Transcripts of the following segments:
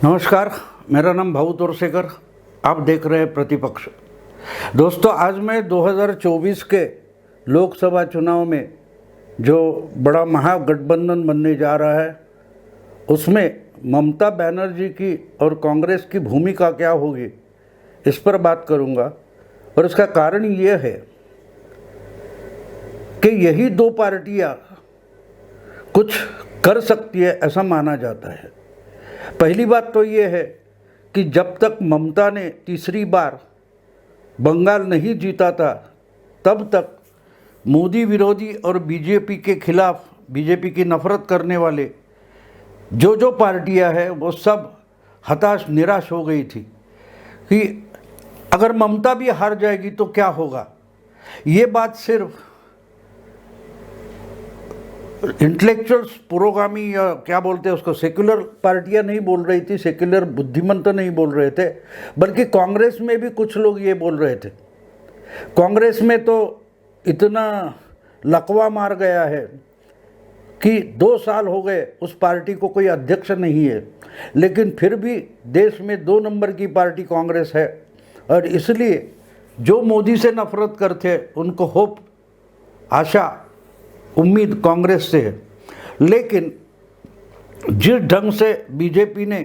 नमस्कार, मेरा नाम भाऊ तोरसेकर। आप देख रहे हैं प्रतिपक्ष। दोस्तों, आज मैं 2024 के लोकसभा चुनाव में जो बड़ा महागठबंधन बनने जा रहा है उसमें ममता बनर्जी की और कांग्रेस की भूमिका क्या होगी, इस पर बात करूंगा। और इसका कारण ये है कि यही दो पार्टियां कुछ कर सकती है, ऐसा माना जाता है। पहली बात तो ये है कि जब तक ममता ने तीसरी बार बंगाल नहीं जीता था, तब तक मोदी विरोधी और बीजेपी के खिलाफ, बीजेपी की नफरत करने वाले जो पार्टियां हैं वो सब हताश निराश हो गई थी कि अगर ममता भी हार जाएगी तो क्या होगा। ये बात सिर्फ इंटेलेक्चुअल्स, पुरोगामी या क्या बोलते हैं उसको, सेक्युलर पार्टियां नहीं बोल रही थी, सेक्युलर बुद्धिमंत नहीं बोल रहे थे, बल्कि कांग्रेस में भी कुछ लोग ये बोल रहे थे। कांग्रेस में तो इतना लकवा मार गया है कि 2 साल हो गए उस पार्टी को कोई अध्यक्ष नहीं है, लेकिन फिर भी देश में 2 नंबर की पार्टी कांग्रेस है। और इसलिए जो मोदी से नफरत करते उनको होप, आशा, उम्मीद कांग्रेस से है। लेकिन जिस ढंग से बीजेपी ने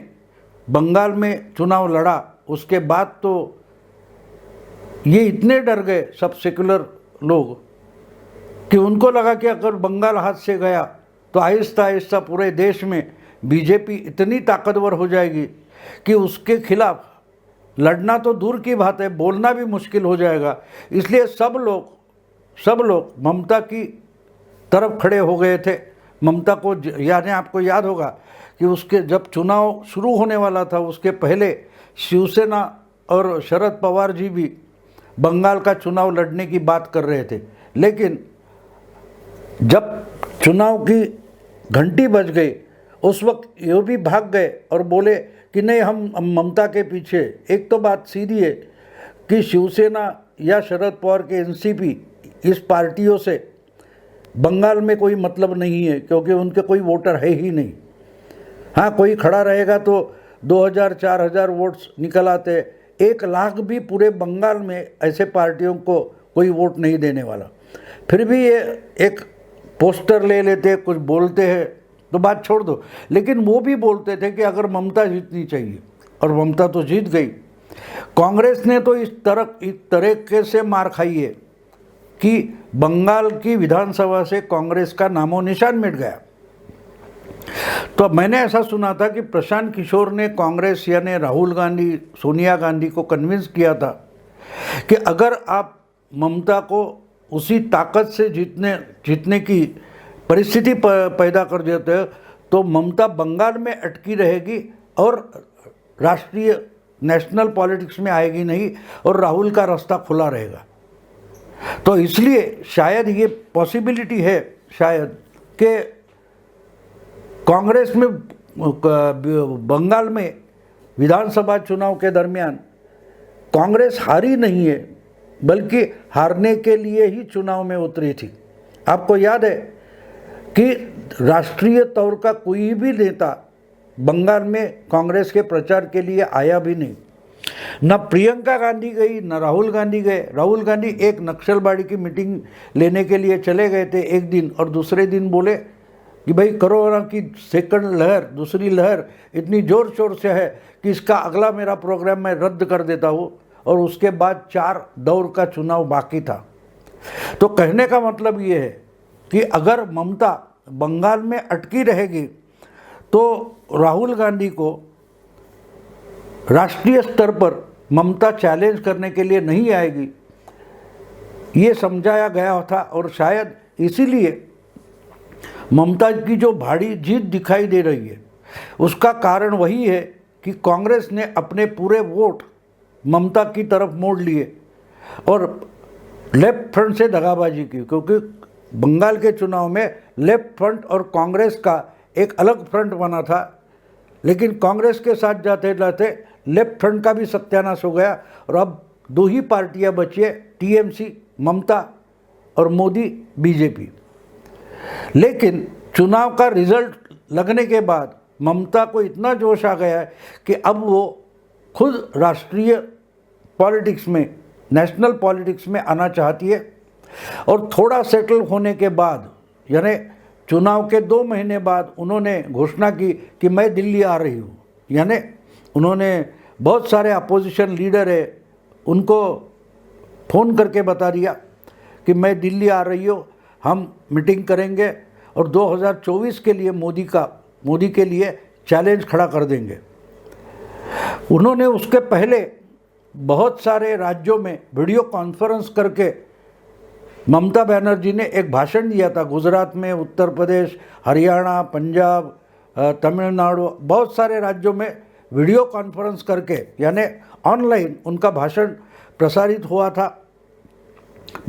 बंगाल में चुनाव लड़ा, उसके बाद तो ये इतने डर गए सब सेकुलर लोग कि उनको लगा कि अगर बंगाल हाथ से गया तो आहिस्ता आहिस्ता पूरे देश में बीजेपी इतनी ताकतवर हो जाएगी कि उसके खिलाफ लड़ना तो दूर की बात है, बोलना भी मुश्किल हो जाएगा। इसलिए सब लोग ममता की तरफ खड़े हो गए थे। ममता को, यानी आपको याद होगा कि उसके जब चुनाव शुरू होने वाला था उसके पहले शिवसेना और शरद पवार जी भी बंगाल का चुनाव लड़ने की बात कर रहे थे। लेकिन जब चुनाव की घंटी बज गई उस वक्त ये भी भाग गए और बोले कि नहीं, हम ममता के पीछे। एक तो बात सीधी है कि शिवसेना या शरद पवार के एनसीपी, इस पार्टियों से बंगाल में कोई मतलब नहीं है, क्योंकि उनके कोई वोटर है ही नहीं। हाँ, कोई खड़ा रहेगा तो 2000-4000 वोट्स निकल आते। 1 लाख भी पूरे बंगाल में ऐसे पार्टियों को कोई वोट नहीं देने वाला। फिर भी ये एक पोस्टर ले लेते, कुछ बोलते हैं तो बात छोड़ दो। लेकिन वो भी बोलते थे कि अगर ममता जीतनी चाहिए, और ममता तो जीत गई। कांग्रेस ने तो इस तरीके से मार खाई है कि बंगाल की विधानसभा से कांग्रेस का नामो निशान मिट गया। तो मैंने ऐसा सुना था कि प्रशांत किशोर ने कांग्रेस यानी राहुल गांधी, सोनिया गांधी को कन्विंस किया था कि अगर आप ममता को उसी ताकत से जीतने की परिस्थिति पैदा कर देते हो तो ममता बंगाल में अटकी रहेगी और राष्ट्रीय नेशनल पॉलिटिक्स में आएगी नहीं, और राहुल का रास्ता खुला रहेगा। तो इसलिए शायद ये पॉसिबिलिटी है शायद कि कांग्रेस में बंगाल में विधानसभा चुनाव के दरमियान कांग्रेस हारी नहीं है, बल्कि हारने के लिए ही चुनाव में उतरी थी। आपको याद है कि राष्ट्रीय तौर का कोई भी नेता बंगाल में कांग्रेस के प्रचार के लिए आया भी नहीं। न प्रियंका गांधी गई, न राहुल गांधी गए। राहुल गांधी एक नक्सलबाड़ी की मीटिंग लेने के लिए चले गए थे एक दिन, और दूसरे दिन बोले कि भाई कोरोना की सेकंड लहर, दूसरी लहर इतनी ज़ोर शोर से है कि इसका अगला मेरा प्रोग्राम मैं रद्द कर देता हूँ। और उसके बाद 4 दौर का चुनाव बाकी था। तो कहने का मतलब ये है कि अगर ममता बंगाल में अटकी रहेगी तो राहुल गांधी को राष्ट्रीय स्तर पर ममता चैलेंज करने के लिए नहीं आएगी, ये समझाया गया था। और शायद इसीलिए ममता की जो भारी जीत दिखाई दे रही है उसका कारण वही है कि कांग्रेस ने अपने पूरे वोट ममता की तरफ मोड़ लिए और लेफ्ट फ्रंट से दगाबाजी की। क्योंकि बंगाल के चुनाव में लेफ्ट फ्रंट और कांग्रेस का एक अलग फ्रंट बना था, लेकिन कांग्रेस के साथ जाते जाते लेफ्ट फ्रंट का भी सत्यानाश हो गया और अब 2 ही पार्टियां बची है, टीएमसी ममता और मोदी बीजेपी। लेकिन चुनाव का रिजल्ट लगने के बाद ममता को इतना जोश आ गया है कि अब वो खुद राष्ट्रीय पॉलिटिक्स में, नेशनल पॉलिटिक्स में आना चाहती है। और थोड़ा सेटल होने के बाद, यानी चुनाव के 2 महीने बाद उन्होंने घोषणा की कि मैं दिल्ली आ रही हूँ। यानी उन्होंने बहुत सारे अपोजिशन लीडर है उनको फ़ोन करके बता दिया कि मैं दिल्ली आ रही हूँ, हम मीटिंग करेंगे और 2024 के लिए मोदी के लिए चैलेंज खड़ा कर देंगे। उन्होंने उसके पहले बहुत सारे राज्यों में वीडियो कॉन्फ्रेंस करके ममता बनर्जी ने एक भाषण दिया था। गुजरात में, उत्तर प्रदेश, हरियाणा, पंजाब, तमिलनाडु, बहुत सारे राज्यों में वीडियो कॉन्फ्रेंस करके, यानी ऑनलाइन उनका भाषण प्रसारित हुआ था।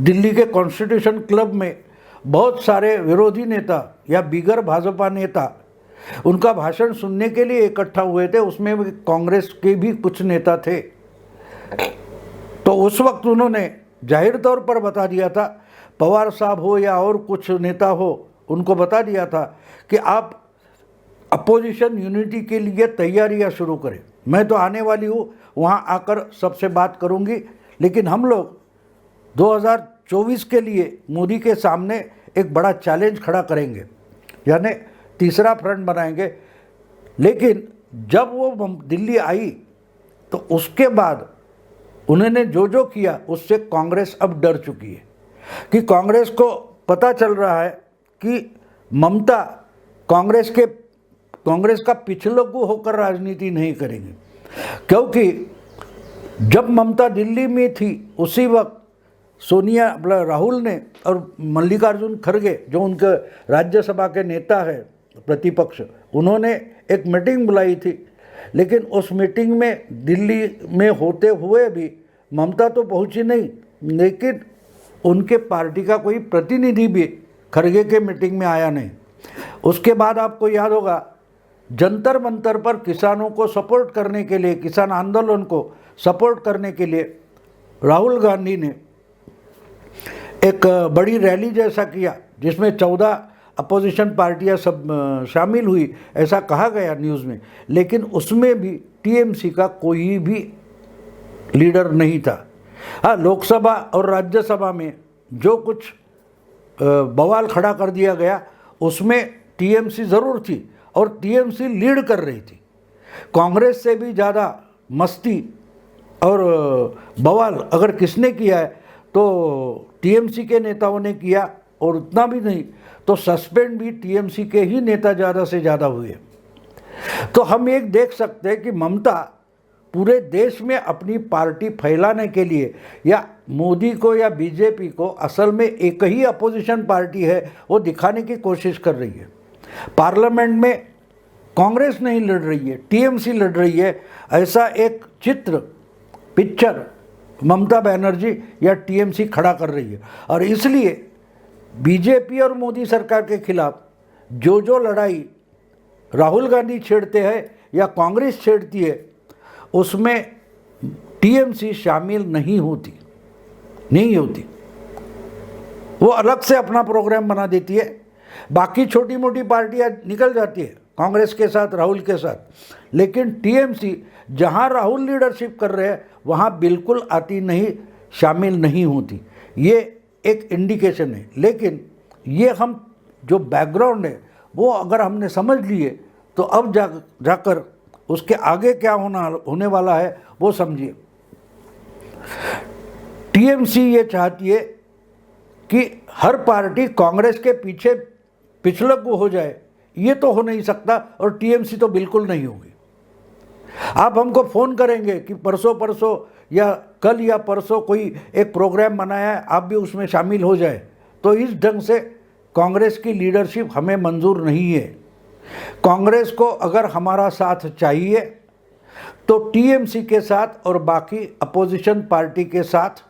दिल्ली के कॉन्स्टिट्यूशन क्लब में बहुत सारे विरोधी नेता या बिगर भाजपा नेता उनका भाषण सुनने के लिए इकट्ठा हुए थे। उसमें कांग्रेस के भी कुछ नेता थे। तो उस वक्त उन्होंने जाहिर तौर पर बता दिया था, पवार साहब हो या और कुछ नेता हो, उनको बता दिया था कि आप अपोजिशन यूनिटी के लिए तैयारियां शुरू करें। मैं तो आने वाली हूँ, वहाँ आकर सबसे बात करूँगी, लेकिन हम लोग 2024 के लिए मोदी के सामने एक बड़ा चैलेंज खड़ा करेंगे, यानी तीसरा फ्रंट बनाएंगे। लेकिन जब वो दिल्ली आई तो उसके बाद उन्होंने जो किया उससे कांग्रेस अब डर चुकी है कि कांग्रेस को पता चल रहा है कि ममता कांग्रेस का पिछलग्गू होकर राजनीति नहीं करेंगे। क्योंकि जब ममता दिल्ली में थी उसी वक्त राहुल ने और मल्लिकार्जुन खड़गे, जो उनके राज्यसभा के नेता है प्रतिपक्ष, उन्होंने एक मीटिंग बुलाई थी। लेकिन उस मीटिंग में दिल्ली में होते हुए भी ममता तो पहुंची नहीं, लेकिन उनके पार्टी का कोई प्रतिनिधि भी खड़गे के मीटिंग में आया नहीं। उसके बाद आपको याद होगा, जंतर मंतर पर किसानों को सपोर्ट करने के लिए, किसान आंदोलन को सपोर्ट करने के लिए राहुल गांधी ने एक बड़ी रैली जैसा किया, जिसमें 14 अपोजिशन पार्टियां सब शामिल हुई, ऐसा कहा गया न्यूज़ में। लेकिन उसमें भी टीएमसी का कोई भी लीडर नहीं था। हाँ, लोकसभा और राज्यसभा में जो कुछ बवाल खड़ा कर दिया गया उसमें टीएमसी ज़रूर थी और टीएमसी लीड कर रही थी। कांग्रेस से भी ज़्यादा मस्ती और बवाल अगर किसने किया है तो टीएमसी के नेताओं ने किया, और उतना भी नहीं तो सस्पेंड भी टीएमसी के ही नेता ज़्यादा से ज़्यादा हुए। तो हम एक देख सकते हैं कि ममता पूरे देश में अपनी पार्टी फैलाने के लिए या मोदी को या बीजेपी को असल में एक ही अपोजिशन पार्टी है वो दिखाने की कोशिश कर रही है। पार्लियामेंट में कांग्रेस नहीं लड़ रही है, टीएमसी लड़ रही है। ऐसा एक पिक्चर ममता बनर्जी या टीएमसी खड़ा कर रही है। और इसलिए बीजेपी और मोदी सरकार के खिलाफ जो लड़ाई राहुल गांधी छेड़ते हैं या कांग्रेस छेड़ती है उसमें टीएमसी शामिल नहीं होती। वो अलग से अपना प्रोग्राम बना देती है। बाकी छोटी मोटी पार्टियां निकल जाती है कांग्रेस के साथ, राहुल के साथ, लेकिन टीएमसी जहां राहुल लीडरशिप कर रहे हैं वहां बिल्कुल आती नहीं, शामिल नहीं होती। ये एक इंडिकेशन है। लेकिन ये हम जो बैकग्राउंड है वो अगर हमने समझ लिए तो अब जाकर उसके आगे क्या होने वाला है वो समझिए। टीएमसी ये चाहती है कि हर पार्टी कांग्रेस के पीछे पिछलग्गू हो जाए, ये तो हो नहीं सकता, और टीएमसी तो बिल्कुल नहीं होगी। आप हमको फ़ोन करेंगे कि परसों या कल या परसों कोई एक प्रोग्राम बनाया है, आप भी उसमें शामिल हो जाए, तो इस ढंग से कांग्रेस की लीडरशिप हमें मंजूर नहीं है। कांग्रेस को अगर हमारा साथ चाहिए तो टीएमसी के साथ और बाकी अपोजिशन पार्टी के साथ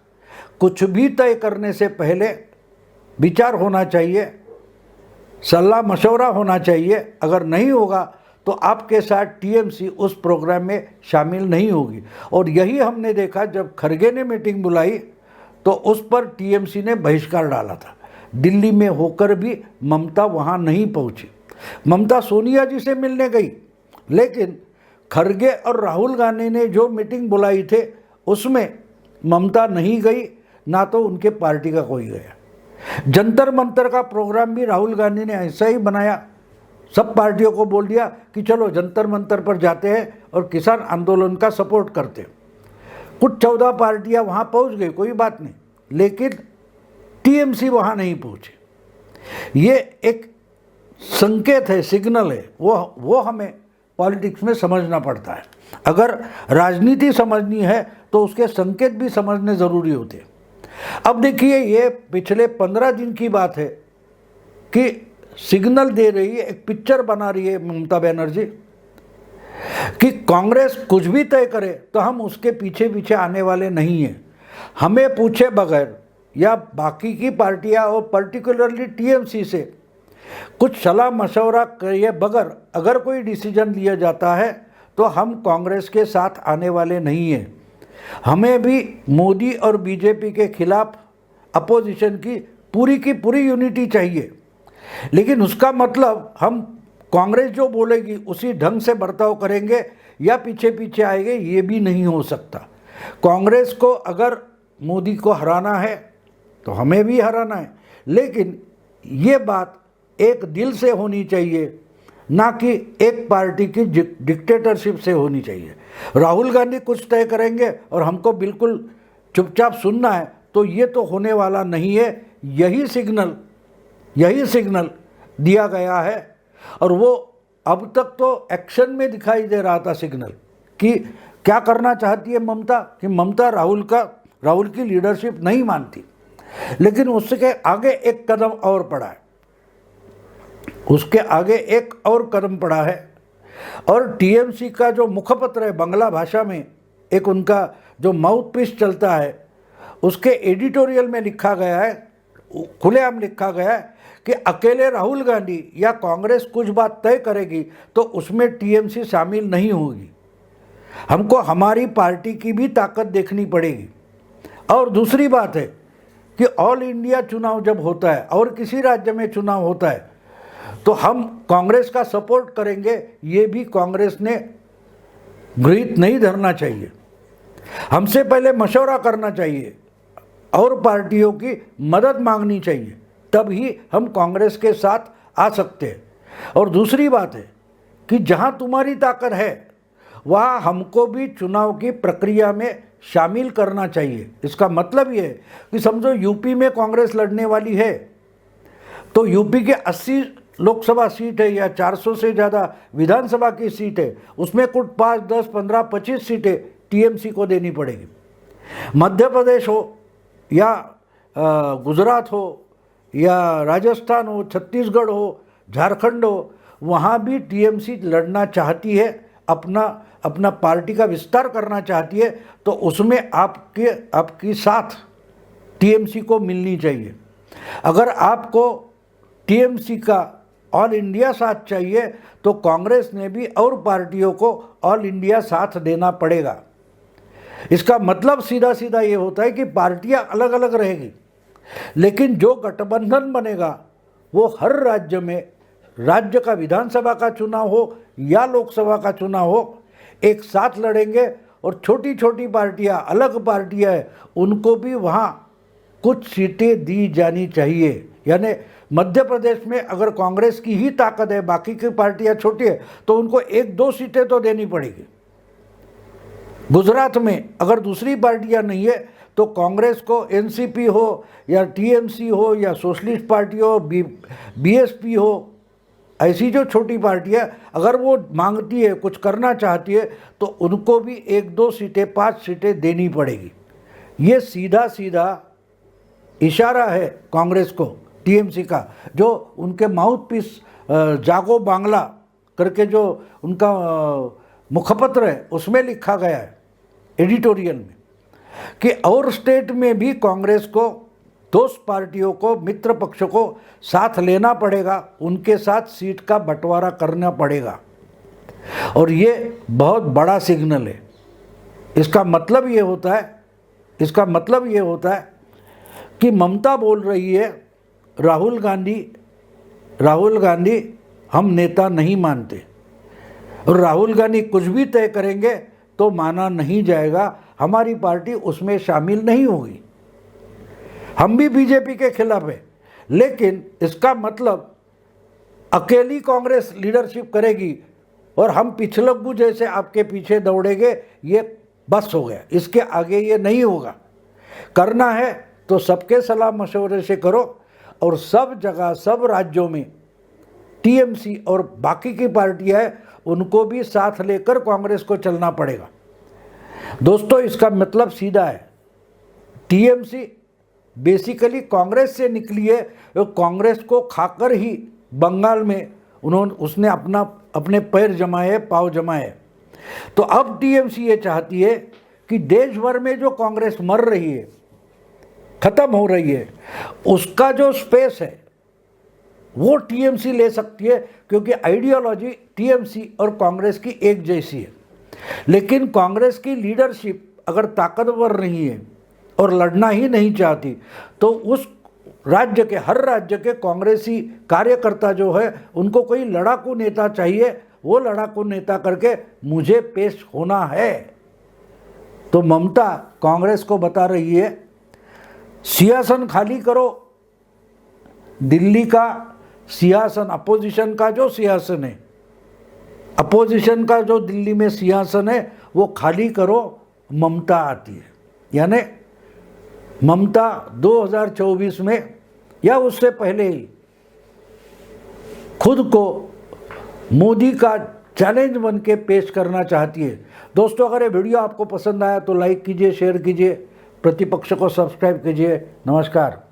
कुछ भी तय करने से पहले विचार होना चाहिए, सलाह मशवरा होना चाहिए। अगर नहीं होगा तो आपके साथ टीएमसी उस प्रोग्राम में शामिल नहीं होगी। और यही हमने देखा, जब खड़गे ने मीटिंग बुलाई तो उस पर टीएमसी ने बहिष्कार डाला था। दिल्ली में होकर भी ममता वहाँ नहीं पहुँची। ममता सोनिया जी से मिलने गई, लेकिन खरगे और राहुल गांधी ने जो मीटिंग बुलाई थे उसमें ममता नहीं गई, ना तो उनके पार्टी का कोई गया। जंतर मंतर का प्रोग्राम भी राहुल गांधी ने ऐसा ही बनाया, सब पार्टियों को बोल दिया कि चलो जंतर मंतर पर जाते हैं और किसान आंदोलन का सपोर्ट करते हैं। कुछ 14 पार्टियां वहां पहुंच गई, कोई बात नहीं, लेकिन टीएमसी वहां नहीं पहुंचे। ये एक संकेत है, सिग्नल है, वो हमें पॉलिटिक्स में समझना पड़ता है। अगर राजनीति समझनी है तो उसके संकेत भी समझने ज़रूरी होते हैं। अब देखिए, ये पिछले 15 दिन की बात है कि सिग्नल दे रही है, एक पिक्चर बना रही है ममता बनर्जी कि कांग्रेस कुछ भी तय करे तो हम उसके पीछे पीछे आने वाले नहीं हैं। हमें पूछे बगैर या बाकी की पार्टियां और पर्टिकुलरली टीएमसी से कुछ सलाह मशवरा किए बगैर अगर कोई डिसीजन लिया जाता है तो हम कांग्रेस के साथ आने वाले नहीं हैं। हमें भी मोदी और बीजेपी के खिलाफ अपोजिशन की पूरी यूनिटी चाहिए, लेकिन उसका मतलब हम कांग्रेस जो बोलेगी उसी ढंग से बर्ताव करेंगे या पीछे पीछे आएंगे, ये भी नहीं हो सकता। कांग्रेस को अगर मोदी को हराना है तो हमें भी हराना है, लेकिन ये बात एक दिल से होनी चाहिए, ना कि एक पार्टी की डिक्टेटरशिप से होनी चाहिए। राहुल गांधी कुछ तय करेंगे और हमको बिल्कुल चुपचाप सुनना है, तो ये तो होने वाला नहीं है। यही सिग्नल दिया गया है और वो अब तक तो एक्शन में दिखाई दे रहा था सिग्नल कि क्या करना चाहती है ममता, कि ममता राहुल की लीडरशिप नहीं मानती, लेकिन उसके आगे एक कदम और पड़ा है, उसके आगे एक और कदम पड़ा है। और टीएमसी का जो मुखपत्र है बांग्ला भाषा में, एक उनका जो माउथ पीस चलता है, उसके एडिटोरियल में लिखा गया है, खुलेआम लिखा गया है कि अकेले राहुल गांधी या कांग्रेस कुछ बात तय करेगी तो उसमें टीएमसी शामिल नहीं होगी। हमको हमारी पार्टी की भी ताकत देखनी पड़ेगी। और दूसरी बात है कि ऑल इंडिया चुनाव जब होता है और किसी राज्य में चुनाव होता है तो हम कांग्रेस का सपोर्ट करेंगे, ये भी कांग्रेस ने गृहीत नहीं धरना चाहिए। हमसे पहले मशवरा करना चाहिए और पार्टियों की मदद मांगनी चाहिए, तब ही हम कांग्रेस के साथ आ सकते हैं। और दूसरी बात है कि जहां तुम्हारी ताकत है वहां हमको भी चुनाव की प्रक्रिया में शामिल करना चाहिए। इसका मतलब ये है कि समझो यूपी में कांग्रेस लड़ने वाली है तो यूपी के 80 लोकसभा सीट है या 400 से ज़्यादा विधानसभा की सीट है, उसमें कुछ 5, 10, 15, 25 सीटें टीएमसी को देनी पड़ेगी। मध्य प्रदेश हो या गुजरात हो या राजस्थान हो, छत्तीसगढ़ हो, झारखंड हो, वहाँ भी टीएमसी लड़ना चाहती है, अपना पार्टी का विस्तार करना चाहती है, तो उसमें आपकी साथ टीएमसी को मिलनी चाहिए। अगर आपको टीएमसी का ऑल इंडिया साथ चाहिए तो कांग्रेस ने भी और पार्टियों को ऑल इंडिया साथ देना पड़ेगा। इसका मतलब सीधा सीधा ये होता है कि पार्टियां अलग अलग रहेगी, लेकिन जो गठबंधन बनेगा वो हर राज्य में, राज्य का विधानसभा का चुनाव हो या लोकसभा का चुनाव हो, एक साथ लड़ेंगे। और छोटी छोटी पार्टियां, अलग पार्टियां हैं, उनको भी वहाँ कुछ सीटें दी जानी चाहिए। यानी मध्य प्रदेश में अगर कांग्रेस की ही ताकत है, बाकी की पार्टियां छोटी है, तो उनको 1-2 सीटें तो देनी पड़ेगी। गुजरात में अगर दूसरी पार्टियां नहीं है तो कांग्रेस को एनसीपी हो या टीएमसी हो या सोशलिस्ट पार्टी हो, बीएसपी हो, ऐसी जो छोटी पार्टियां अगर वो मांगती है, कुछ करना चाहती है, तो उनको भी 1-2 सीटें, 5 सीटें देनी पड़ेगी। ये सीधा सीधा इशारा है कांग्रेस को, टीएमसी का, जो उनके माउथ पीस जागो बांग्ला करके जो उनका मुखपत्र है उसमें लिखा गया है एडिटोरियल में कि और स्टेट में भी कांग्रेस को, दोस्त पार्टियों को, मित्र पक्ष को साथ लेना पड़ेगा, उनके साथ सीट का बंटवारा करना पड़ेगा। और ये बहुत बड़ा सिग्नल है। इसका मतलब ये होता है कि ममता बोल रही है राहुल गांधी हम नेता नहीं मानते, और राहुल गांधी कुछ भी तय करेंगे तो माना नहीं जाएगा, हमारी पार्टी उसमें शामिल नहीं होगी। हम भी बीजेपी के खिलाफ है, लेकिन इसका मतलब अकेली कांग्रेस लीडरशिप करेगी और हम पिछलग्गू जैसे आपके पीछे दौड़ेंगे, ये बस हो गया, इसके आगे ये नहीं होगा। करना है तो सबके सलाह मशवरे से करो और सब जगह सब राज्यों में टीएमसी और बाकी की पार्टियां हैं उनको भी साथ लेकर कांग्रेस को चलना पड़ेगा। दोस्तों, इसका मतलब सीधा है, टीएमसी बेसिकली कांग्रेस से निकली है और कांग्रेस को खाकर ही बंगाल में उसने अपने पैर जमाए, पाँव जमाए। तो अब टीएमसी ये चाहती है कि देश भर में जो कांग्रेस मर रही है, खत्म हो रही है, उसका जो स्पेस है वो टीएमसी ले सकती है, क्योंकि आइडियोलॉजी टीएमसी और कांग्रेस की एक जैसी है। लेकिन कांग्रेस की लीडरशिप अगर ताकतवर नहीं है और लड़ना ही नहीं चाहती, तो उस राज्य के, हर राज्य के कांग्रेसी कार्यकर्ता जो है उनको कोई लड़ाकू नेता चाहिए, वो लड़ाकू नेता करके मुझे पेश होना है। तो ममता कांग्रेस को बता रही है, सिंहासन खाली करो, दिल्ली का सिंहासन, अपोजिशन का जो सिंहासन है, अपोजिशन का जो दिल्ली में सिंहासन है वो खाली करो, ममता आती है। यानी ममता 2024 में या उससे पहले ही खुद को मोदी का चैलेंज बन के पेश करना चाहती है। दोस्तों, अगर ये वीडियो आपको पसंद आया तो लाइक कीजिए, शेयर कीजिए, प्रतिपक्ष को सब्सक्राइब कीजिए। नमस्कार।